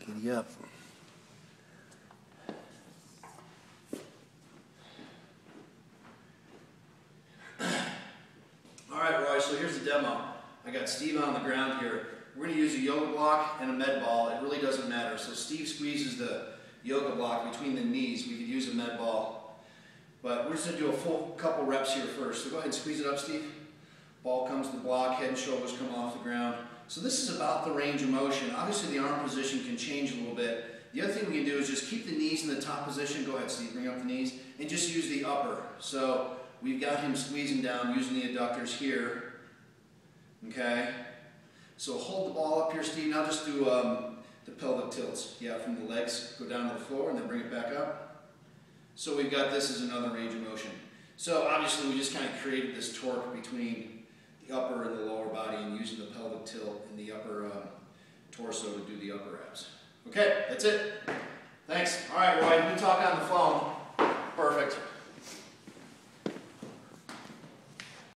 Giddy up. Alright, Roy, so here's the demo. I got Steve on the ground here. We're going to use a yoga block and a med ball. It really doesn't matter. So Steve squeezes the yoga block between the knees. We could use a med ball. But we're just going to do a full couple reps here first. So go ahead and squeeze it up, Steve. Ball comes to the block, head and shoulders come off the ground. So this is about the range of motion. Obviously the arm position can change a little bit. The other thing we can do is just keep the knees in the top position. Go ahead, Steve, bring up the knees. And just use the upper. So we've got him squeezing down using the adductors here. Okay? So hold the ball up here, Steve. Now just do the pelvic tilts. Yeah, from the legs, go down to the floor and then bring it back up. So we've got this as another range of motion. So obviously we just kind of created this torque between the upper and the lower body and using the pelvic tilt and the upper torso to do the upper abs. Okay, that's it. Thanks. All right, Roy, we can talk on the phone. Perfect.